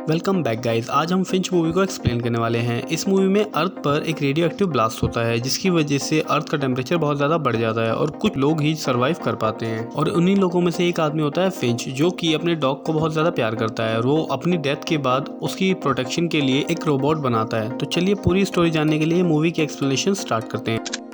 Welcome back guys. आज हम Finch movie को एक्सप्लेन करने वाले हैं। इस मूवी में अर्थ पर एक रेडियो एक्टिव ब्लास्ट होता है जिसकी वजह से अर्थ का टेम्परेचर बहुत ज़्यादा बढ़ जाता है और कुछ लोग ही सरवाइव कर पाते हैं। और उन्हीं लोगों में से एक आदमी होता है फिंच, जो कि अपने डॉग को बहुत ज़्यादा प्यार करता है और वो अपनी डेथ के बाद उसकी प्रोटेक्शन के लिए एक रोबोट बनाता है। तो चलिए पूरी स्टोरी जानने के लिए मूवी की एक्सप्लेनेशन स्टार्ट करते हैं।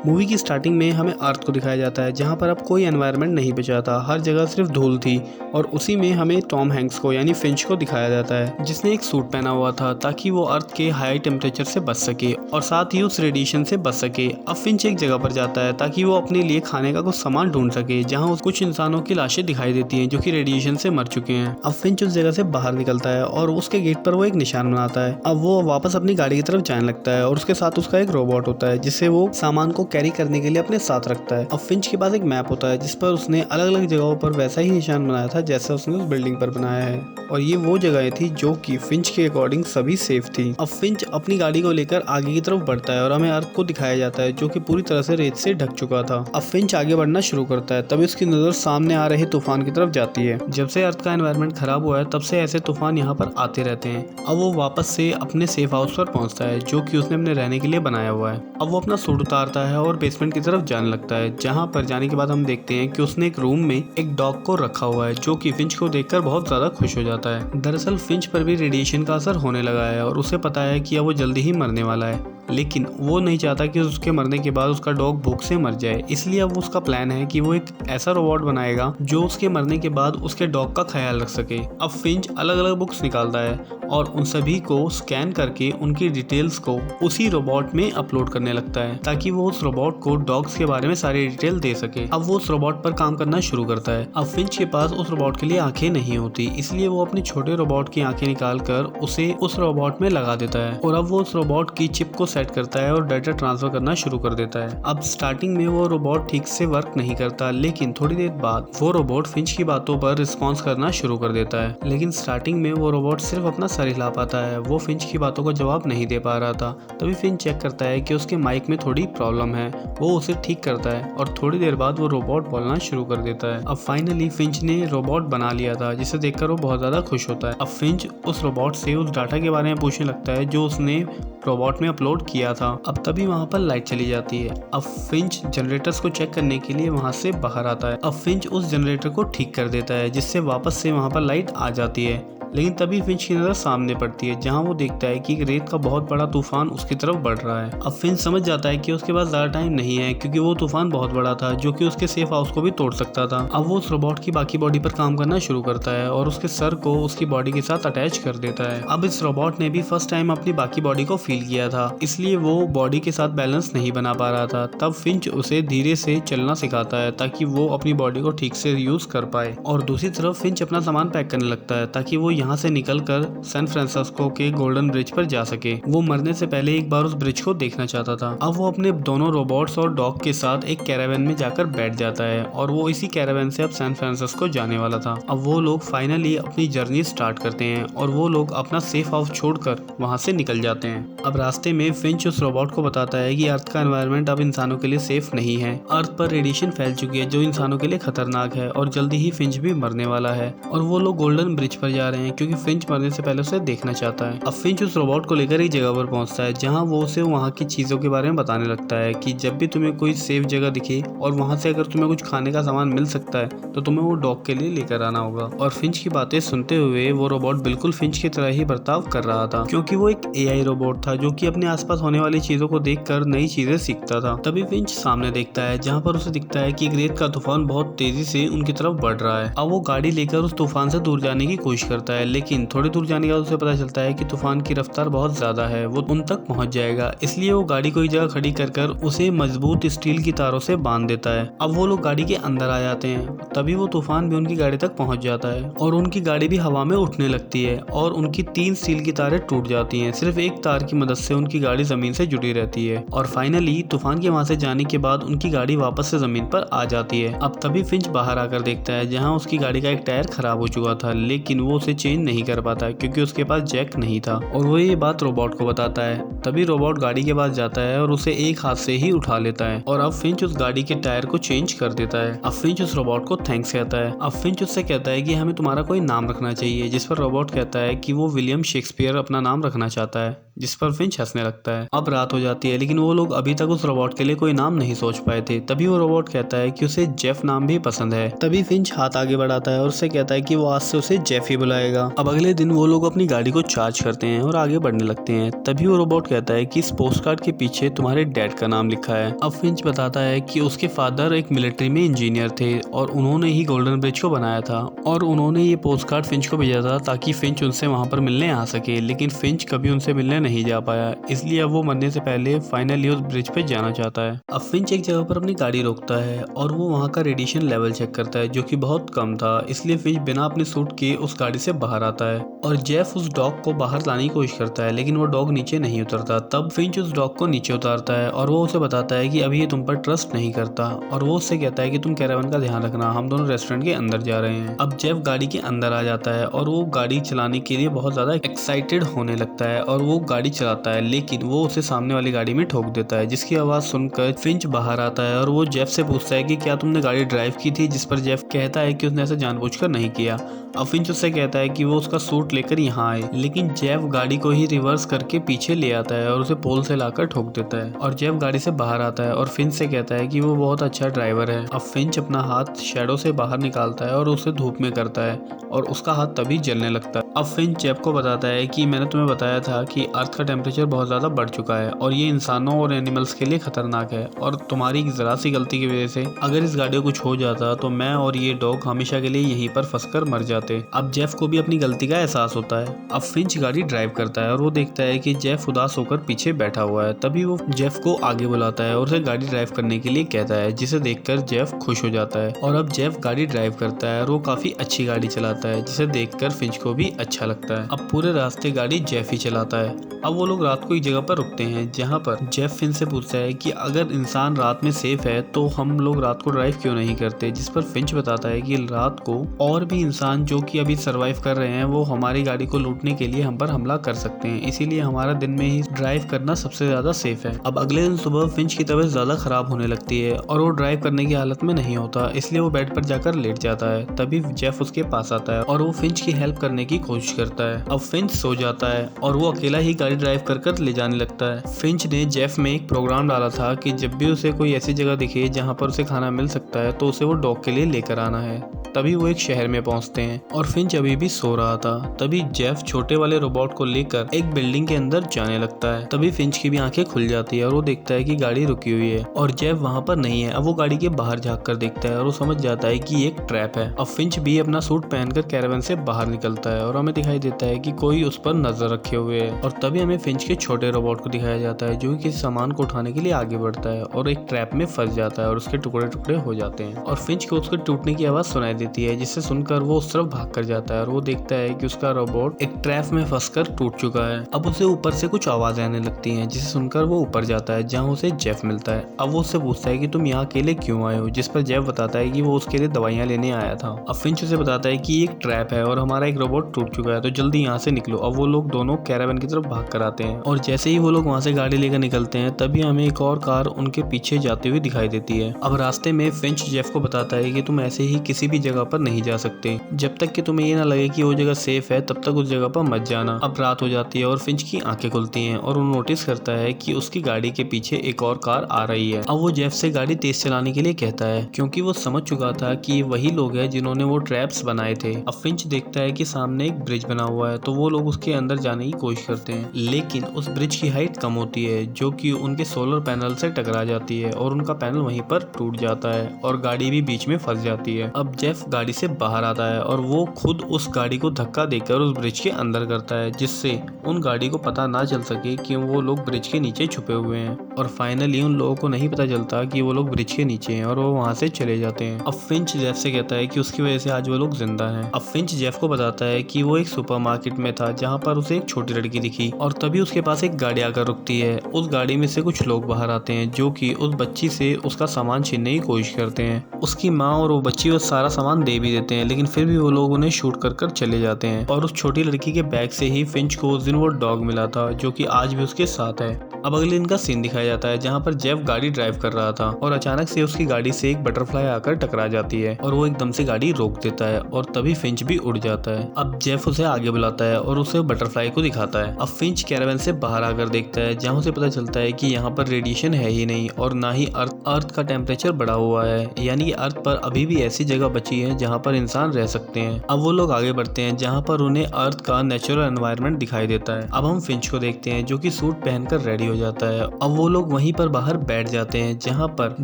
मूवी की स्टार्टिंग में हमें अर्थ को दिखाया जाता है जहां पर अब कोई एनवायरनमेंट नहीं बचा था, हर जगह सिर्फ धूल थी। और उसी में हमें टॉम हैंक्स को यानी फिंच को दिखाया जाता है जिसने एक सूट पहना हुआ था ताकि वो अर्थ के हाई टेम्परेचर से बच सके और साथ ही उस रेडिएशन से बच सके। अब फिंच एक जगह पर जाता है ताकि वो अपने लिए खाने का कुछ सामान ढूंढ सके जहाँ कुछ इंसानों की लाशें दिखाई देती हैं जो कि रेडिएशन से मर चुके हैं। अब फिंच उस जगह से बाहर निकलता है और उसके गेट पर वो एक निशान बनाता है। अब वो वापस अपनी गाड़ी की तरफ जाने लगता है और उसके साथ उसका एक रोबोट होता है जिससे वो सामान को कैरी करने के लिए अपने साथ रखता है। अब फिंच के पास एक मैप होता है जिस पर उसने अलग अलग जगहों पर वैसा ही निशान बनाया था जैसा उसने उस बिल्डिंग पर बनाया है और ये वो जगह थी जो कि फिंच के अकॉर्डिंग सभी सेफ थी। अब फिंच अपनी गाड़ी को लेकर आगे की तरफ बढ़ता है और हमें अर्थ को दिखाया जाता है जो कि पूरी तरह से रेत से ढक चुका था। अब फिंच आगे बढ़ना शुरू करता है, तभी उसकी नजर सामने आ रहे तूफान की तरफ जाती है। जब से अर्थ का एनवायरनमेंट खराब हुआ है तब से ऐसे तूफान यहाँ पर आते रहते हैं। अब वो वापस से अपने सेफ हाउस पर पहुंचता है जो कि उसने अपने रहने के लिए बनाया हुआ है। अब वो अपना सूट उतारता है और बेसमेंट की तरफ जाने लगता है, जहाँ पर जाने के बाद हम देखते हैं कि उसने एक रूम में एक डॉग को रखा हुआ है जो कि फिंच को देखकर बहुत ज्यादा खुश हो जाता है। दरअसल फिंच पर भी रेडिएशन का असर होने लगा है और उसे पता है कि अब वो जल्दी ही मरने वाला है, लेकिन वो नहीं चाहता कि उसके मरने के बाद उसका डॉग भूख से मर जाए। इसलिए अब उसका प्लान है कि वो एक ऐसा रोबोट बनाएगा जो उसके मरने के बाद उसके डॉग का ख्याल रख सके। अब फिंच अलग अलग बुक्स निकालता है और उन सभी को स्कैन करके उनकी डिटेल्स को उसी रोबोट में अपलोड करने लगता है ताकि वो उस रोबोट को डॉग्स के बारे में सारी डिटेल दे सके। अब वो उस रोबोट पर काम करना शुरू करता है। अब फिंच के पास उस रोबोट के लिए आंखें नहीं होती, इसलिए वो अपने छोटे रोबोट की आंखें निकाल कर उसे उस रोबोट में लगा देता है और अब वो उस रोबोट की चिप को सेट करता है और डाटा ट्रांसफर करना शुरू कर देता है। अब स्टार्टिंग में वो रोबोट ठीक से वर्क नहीं करता, लेकिन थोड़ी देर बाद वो रोबोट फिंच की बातों पर रिस्पॉन्स करना शुरू कर देता है। लेकिन स्टार्टिंग में वो रोबोट सिर्फ अपना सर हिला पाता है, वो फिंच की बातों को जवाब नहीं दे पा रहा था। तभी फिंच चेक करता है कि उसके माइक में थोड़ी प्रॉब्लम है, वो उसे ठीक करता है और थोड़ी देर बाद वो रोबोट बोलना शुरू कर देता है। अब फाइनली फिंच ने रोबोट बना लिया था जिसे देखकर वो बहुत ज्यादा खुश होता है। अब फिंच उस रोबोट से उस डाटा के बारे में पूछने लगता है जो उसने रोबोट में अपलोड किया था। अब तभी वहाँ पर लाइट चली जाती है। अब फिंच जनरेटर्स को चेक करने के लिए वहाँ से बाहर आता है। अब फिंच उस जनरेटर को ठीक कर देता है जिससे वापस से वहाँ पर लाइट आ जाती है। लेकिन तभी फिंच की नजर सामने पड़ती है जहां वो देखता है कि एक रेत का बहुत बड़ा तूफान उसकी तरफ बढ़ रहा है। अब फिंच समझ जाता है कि उसके पास ज्यादा टाइम नहीं है क्योंकि वो तूफान बहुत बड़ा था जो कि उसके सेफ हाउस को भी तोड़ सकता था। अब वो उस रोबोट की बाकी बॉडी पर काम करना शुरू करता है और उसके सर को उसकी बॉडी के साथ अटैच कर देता है। अब इस रोबोट ने भी फर्स्ट टाइम अपनी बाकी बॉडी को फील किया था, इसलिए वो बॉडी के साथ बैलेंस नहीं बना पा रहा था। तब फिंच उसे धीरे से चलना सिखाता है ताकि वो अपनी बॉडी को ठीक से यूज कर पाए। और दूसरी तरफ फिंच अपना सामान पैक करने लगता है ताकि वो यहाँ से निकल कर सैन फ्रांसिस्को के गोल्डन ब्रिज पर जा सके। वो मरने से पहले एक बार उस ब्रिज को देखना चाहता था। अब वो अपने दोनों रोबोट्स और डॉग के साथ एक कैरावैन में जाकर बैठ जाता है और वो इसी कैरावैन से अब सैन फ्रांसिस्को जाने वाला था। अब वो लोग फाइनली अपनी जर्नी स्टार्ट करते हैं और वो लोग अपना सेफ हाउस छोड़कर वहां से निकल जाते हैं। अब रास्ते में फिंच उस रोबोट को बताता है कि अर्थ का एनवायरनमेंट अब इंसानों के लिए सेफ नहीं है। अर्थ पर रेडिएशन फैल चुकी है जो इंसानों के लिए खतरनाक है और जल्दी ही फिंच भी मरने वाला है। और वो लोग गोल्डन ब्रिज पर जा रहे हैं क्योंकि फिंच मरने से पहले उसे देखना चाहता है। अब फिंच उस रोबोट को लेकर एक जगह पर पहुंचता है जहां वो उसे वहां की चीजों के बारे में बताने लगता है कि जब भी तुम्हें कोई सेफ जगह दिखे और वहां से अगर तुम्हें कुछ खाने का सामान मिल सकता है तो तुम्हें वो डॉग के लिए लेकर आना होगा। और फिंच की बातें सुनते हुए वो रोबोट बिल्कुल फिंच की तरह ही बर्ताव कर रहा था क्योंकि वो एक एआई रोबोट था जो कि अपने आसपास होने वाली चीजों को देखकर नई चीजें सीखता था। तभी फिंच सामने देखता है जहाँ पर उसे दिखता है कि एक रेत का तूफान बहुत तेजी से उनकी तरफ बढ़ रहा है। अब वो गाड़ी लेकर उस तूफान से दूर जाने की कोशिश करता है, लेकिन थोड़ी दूर जाने के बाद उसे पता चलता है कि तूफान की रफ्तार बहुत ज्यादा है, वो उन तक पहुंच जाएगा। इसलिए वो गाड़ी को एक जगह खड़ी कर उसे मजबूत स्टील की तारों से बांध देता है। अब वो लोग गाड़ी के अंदर आ जाते हैं, तभी वो तूफान भी उनकी गाड़ी तक पहुंच जाता है और उनकी गाड़ी भी हवा में उठने लगती है और उनकी 3 स्टील की तारें टूट जाती हैं। सिर्फ एक तार की मदद से उनकी गाड़ी जमीन से जुड़ी रहती है और फाइनली तूफान के वहां से जाने के बाद उनकी गाड़ी वापस से जमीन पर आ जाती है। अब तभी फिंच बाहर आकर देखता है जहाँ उसकी गाड़ी का एक टायर खराब हो चुका था, लेकिन वो उसे चेंज नहीं कर पाता क्योंकि उसके पास जैक नहीं था और वो ये बात रोबोट को बताता है। तभी रोबोट गाड़ी के पास जाता है और उसे एक हाथ से ही उठा लेता है और अब फिंच उस गाड़ी के टायर को चेंज कर देता है। अब फिंच उस रोबोट को थैंक्स कहता है। अब फिंच उससे कहता है कि हमें तुम्हारा कोई नाम रखना चाहिए, जिस पर रोबोट कहता है कि वो विलियम शेक्सपियर अपना नाम रखना चाहता है, जिस पर फिंच हंसने लगता है। अब रात हो जाती है लेकिन वो लोग अभी तक उस रोबोट के लिए कोई नाम नहीं सोच पाए थे। तभी वो रोबोट कहता है कि उसे जेफ नाम भी पसंद है। तभी फिंच हाथ आगे बढ़ाता है और उससे कहता है कि वो आज से उसे जेफ ही बुलाएगा। अब अगले दिन वो लोग अपनी गाड़ी को चार्ज करते हैं और आगे बढ़ने लगते हैं। तभी वो रोबोट कहता है कि इस पोस्ट कार्ड के पीछे तुम्हारे डैड का नाम लिखा है। अब फिंच बताता है कि उसके फादर एक मिलिट्री में इंजीनियर थे और उन्होंने ही गोल्डन ब्रिज को बनाया था और उन्होंने ये पोस्ट कार्ड फिंच को भेजा था ताकि फिंच उनसे वहां पर मिलने आ सके, लेकिन फिंच कभी उनसे मिलने नहीं जा पाया, इसलिए अब वो मरने से पहले फाइनली उस ब्रिज पे जाना चाहता है। अब फिंच एक जगह पर अपनी गाड़ी रोकता है और वो वहाँ का रेडिएशन लेवल चेक करता है जो कि बहुत कम था, इसलिए फिंच बिना अपने सूट के उस गाड़ी से बाहर आता है और जेफ उस डॉग को बाहर लाने की कोशिश करता है लेकिन वो डॉग नीचे नहीं उतरता। तब फिंच उस डॉग को नीचे उतारता है और वो उसे बताता है कि अभी ये तुम पर ट्रस्ट नहीं करता और वो उससे कहता है कि तुम कैरावन का ध्यान रखना, हम दोनों रेस्टोरेंट के अंदर जा रहे हैं। अब जेफ गाड़ी के अंदर आ जाता है और वो गाड़ी चलाने के लिए बहुत ज्यादा एक्साइटेड होने लगता है और वो गाड़ी चलाता है लेकिन वो उसे सामने वाली गाड़ी में ठोक देता है, जिसकी आवाज सुनकर फिंच बाहर आता है और वो जेफ से पूछता है कि क्या तुमने गाड़ी ड्राइव की थी, जिस पर जेफ कहता है कि उसने ऐसा जानबूझकर नहीं किया। अब फिंच उससे कहता है कि वो उसका सूट लेकर यहाँ आए, लेकिन जेफ गाड़ी को ही रिवर्स करके पीछे ले आता है और उसे पोल से लाकर ठोक देता है और जेफ गाड़ी से बाहर आता है और फिंच से कहता है कि वो बहुत अच्छा ड्राइवर है। अब फिंच अपना हाथ शैडो से बाहर निकालता है और उसे धूप में करता है और उसका हाथ तभी जलने लगता है। अब फिंच जेफ को बताता है कि मैंने तुम्हें बताया था कि अर्थ का टेम्परेचर बहुत ज्यादा बढ़ चुका है और ये इंसानों और एनिमल्स के लिए खतरनाक है और तुम्हारी जरा सी गलती की वजह से अगर इस गाड़ी को कुछ हो जाता तो मैं और ये डॉग हमेशा के लिए यहीं पर फंसकर मर जाते। अब जेफ को भी अपनी गलती का एहसास होता है। अब फिंच गाड़ी ड्राइव करता है और वो देखता है कि जेफ उदास होकर पीछे बैठा हुआ है। तभी वो जेफ को आगे बुलाता है और उसे गाड़ी ड्राइव करने के लिए कहता है, जिसे देखकर जेफ खुश हो जाता है और अब जेफ गाड़ी ड्राइव करता है और वो काफी अच्छी गाड़ी चलाता है, जिसे देखकर फिंच को भी अच्छा लगता है। अब पूरे रास्ते गाड़ी जेफ ही चलाता है। अब वो लोग रात को एक जगह पर रुकते हैं जहाँ पर जेफ फिंच से पूछता है कि अगर इंसान रात में सेफ है तो हम लोग रात को ड्राइव क्यों नहीं करते, जिस पर फिंच बताता है कि रात को और भी इंसान जो कि अभी सरवाइव कर रहे हैं वो हमारी गाड़ी को लूटने के लिए हम पर हमला कर सकते हैं, इसीलिए हमारा दिन में ही ड्राइव करना सबसे ज्यादा सेफ है। अब अगले दिन सुबह फिंच की तबीयत ज्यादा खराब होने लगती है और वो ड्राइव करने की हालत में नहीं होता, इसलिए वो बेड पर जाकर लेट जाता है। तभी जेफ उसके पास आता है और वो फिंच की हेल्प करने की कोशिश करता है। अब फिंच सो जाता है और वो अकेला ही गाड़ी ड्राइव कर ले जाने लगता है। फिंच ने जेफ में एक प्रोग्राम डाला था कि जब भी उसे कोई ऐसी जगह दिखे जहाँ पर उसे खाना मिल सकता है तो उसे वो डॉग के लिए लेकर आना है। तभी वो एक शहर में पहुंचते हैं और फिंच अभी भी सो रहा था। तभी जेफ छोटे वाले रोबोट को लेकर एक बिल्डिंग के अंदर जाने लगता है। तभी फिंच की भी आंखें खुल जाती है और वो देखता है कि गाड़ी रुकी हुई है और जेफ वहां पर नहीं है। अब वो गाड़ी के बाहर झांक कर देखता है और वो समझ जाता है कि ये एक ट्रैप है। अब फिंच भी अपना सूट पहनकर कैरावन से बाहर निकलता है और हमें दिखाई देता है कि कोई उस पर नजर रखे हुए है और तभी हमें फिंच के छोटे रोबोट को दिखाया जाता है जो किसी सामान को उठाने के लिए आगे बढ़ता है और एक ट्रैप में फंस जाता है और उसके टुकड़े टुकड़े हो जाते हैं और फिंच को उसके टूटने की आवाज सुनाई देती है, जिससे सुनकर वो उस तरफ भाग कर जाता है और वो देखता है कि उसका रोबोट एक ट्रैप में फंसकर टूट चुका है। अब उसे ऊपर से कुछ आवाजें आने लगती हैं, जिसे सुनकर वो ऊपर जाता है जहाँ उसे जेफ मिलता है। अब वो उससे पूछता है कि तुम यहाँ अकेले क्यों आए हो, जिस पर जेफ बताता है कि वो उसके लिए दवाइयाँ लेने आया था। अब फिंच उसे बताता है कि एक ट्रैप है और हमारा एक रोबोट टूट चुका है तो जल्दी यहाँ से निकलो। अब वो लोग दोनों कैरावन की तरफ भाग कर आते हैं और जैसे ही वो लोग वहाँ से गाड़ी लेकर निकलते हैं तभी हमें एक और कार उनके पीछे जाते हुए दिखाई देती है। अब रास्ते में फिंच जेफ को बताता है कि तुम ऐसे ही किसी भी जगह पर नहीं जा सकते, जब तक कि तुम्हें ये ना लगे कि वो जगह सेफ है तब तक उस जगह पर मत जाना। अब रात हो जाती है और फिंच की आंखें खुलती हैं और वो नोटिस करता है कि उसकी गाड़ी के पीछे एक और कार आ रही है। अब वो जेफ से गाड़ी तेज चलाने के लिए कहता है क्योंकि वो समझ चुका था कि वही लोग हैं जिन्होंने वो ट्रैप्स बनाए थे। अब फिंच देखता है कि सामने एक ब्रिज बना हुआ है तो वो लोग उसके अंदर जाने की कोशिश करते हैं, लेकिन उस ब्रिज की हाइट कम होती है जो कि उनके सोलर पैनल से टकरा जाती है और उनका पैनल वहीं पर टूट जाता है और गाड़ी भी बीच में फंस जाती है। अब जेफ गाड़ी से बाहर आता है और वो खुद उस गाड़ी को धक्का देकर उस ब्रिज के अंदर करता है, जिससे उन गाड़ी को पता ना चल सके कि वो लोग ब्रिज के नीचे छुपे हुए हैं और फाइनली उन लोगों को नहीं पता चलता कि वो लोग ब्रिज के नीचे हैं और वो वहां से चले जाते हैं। अब फिंच जेफ से कहता है कि उसकी वजह से आज वो लोग जिंदा हैं। अब फिंच जेफ को बताता है कि वो एक सुपरमार्केट में था जहाँ पर उसे एक छोटी लड़की दिखी और तभी उसके पास एक गाड़ी आकर रुकती है। उस गाड़ी में से कुछ लोग बाहर आते हैं जो कि उस बच्ची से उसका सामान छीनने की कोशिश करते हैं। उसकी माँ और वो बच्ची वो सारा सामान दे भी देते हैं, लेकिन फिर भी वो लोग उन्हें शूट कर चले जाते हैं और उस छोटी लड़की के बैग से ही फिंच को उस दिन वो डॉग मिला था जो कि आज भी उसके साथ है। अब अगले दिन का सीन दिखाया जाता है जहाँ पर जेफ गाड़ी ड्राइव कर रहा था और अचानक से उसकी गाड़ी से एक बटरफ्लाई आकर टकरा जाती है और वो एकदम से गाड़ी रोक देता है और तभी फिंच भी उड़ जाता है। अब जेफ उसे आगे बुलाता है और उसे बटरफ्लाई को दिखाता है। अब फिंच कैरावन से बाहर आकर देखता है जहाँ उसे पता चलता है कि यहाँ पर रेडिएशन है ही नहीं और ना ही अर्थ का टेम्परेचर बढ़ा हुआ है, यानी कि अर्थ पर अभी भी ऐसी जगह बची है जहाँ पर इंसान रह सकते हैं। अब वो लोग आगे बढ़ते हैं जहाँ पर उन्हें अर्थ का नेचुरल एनवायरनमेंट दिखाई देता है। अब हम फिंच को देखते हैं जो कि सूट पहनकर रेडी हो जाता है। अब वो लोग वहीं पर बाहर बैठ जाते हैं जहाँ पर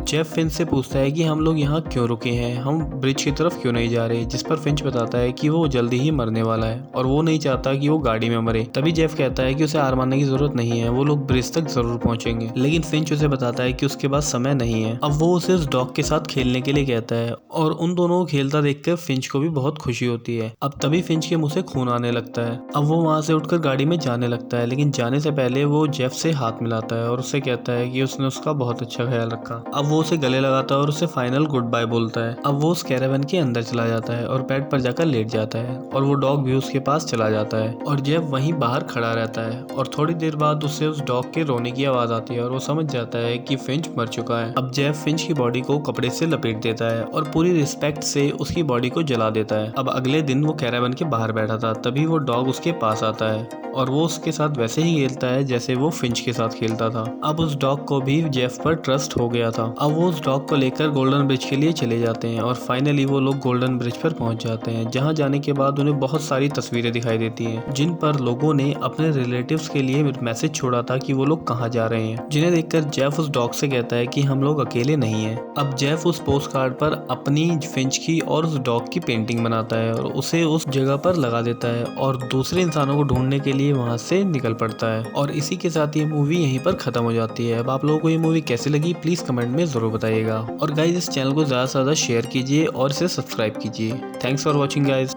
जेफ फिंच से पूछता है कि हम लोग यहाँ क्यों रुके हैं, हम ब्रिज की तरफ क्यों नहीं जा रहे, जिस पर फिंच बताता है कि वो जल्दी ही मरने वाला है और वो नहीं चाहता कि वो गाड़ी में मरे। तभी जेफ कहता है कि उसे हार मानने की जरूरत नहीं है, वो लोग ब्रिज तक जरूर पहुंचेंगे। लेकिन फिंच उसे बताता है कि उसके पास समय नहीं है। अब वो उसे उस डॉग के साथ खेलने के लिए कहता है और उन दोनों को खेलता देखकर फिंच को भी बहुत खुशी होती है। अब तभी फिंच के मुंह से खून आने लगता है। अब वो वहां से उठकर गाड़ी में जाने लगता है, लेकिन जाने से पहले वो जेफ से हाथ मिलाता है और उससे कहता है कि उसने उसका बहुत अच्छा ख्याल रखा। अब वो उसे गले लगाता है और उसे फाइनल गुड बाय बोलता है। अब वो उस कैरावन के अंदर चला जाता है और बेड पर जाकर लेट जाता है और वो डॉग भी उसके पास चला जाता है और जेफ वहीं बाहर खड़ा रहता है और थोड़ी देर बाद उससे उस डॉग के रोने की आवाज आती है और वो समझ जाता है कि फिंच मर चुका है। अब जेफ फिंच की बॉडी को कपड़े से लपेट देता है और पूरी रिस्पेक्ट से उसकी बॉडी को जला देता है। अब अगले दिन वो कैरावन के बाहर बैठा था, तभी वो डॉग उसके पास आता है और वो उसके साथ वैसे ही खेलता है जैसे वो फिंच के साथ खेलता था। अब उस डॉग को भी जेफ पर ट्रस्ट हो गया था। अब वो उस डॉग को लेकर गोल्डन ब्रिज के लिए चले जाते हैं और फाइनली वो लोग गोल्डन ब्रिज पर पहुंच जाते हैं, जहां जाने के बाद उन्हें बहुत सारी तस्वीरें दिखाई देती हैं जिन पर लोगों ने अपने रिलेटिव्स के लिए मैसेज छोड़ा था कि वो लोग कहाँ जा रहे हैं, जिन्हें देखकर जेफ उस डॉग से कहता है कि हम लोग अकेले नहीं हैं। अब जेफ उस पोस्ट कार्ड पर अपनी फिंच की और उस डॉग की पेंटिंग बनाता है और उसे उस जगह पर लगा देता है और दूसरे इंसानों को ढूंढने के लिए वहां से निकल पड़ता है। और इसी के साथ ये मूवी यहीं पर खत्म हो जाती है। अब आप लोगों को ये मूवी कैसी लगी प्लीज कमेंट में जरूर बताइएगा और गाइज इस चैनल को ज्यादा से ज्यादा शेयर कीजिए और इसे सब्सक्राइब कीजिए। Thanks for watching guys.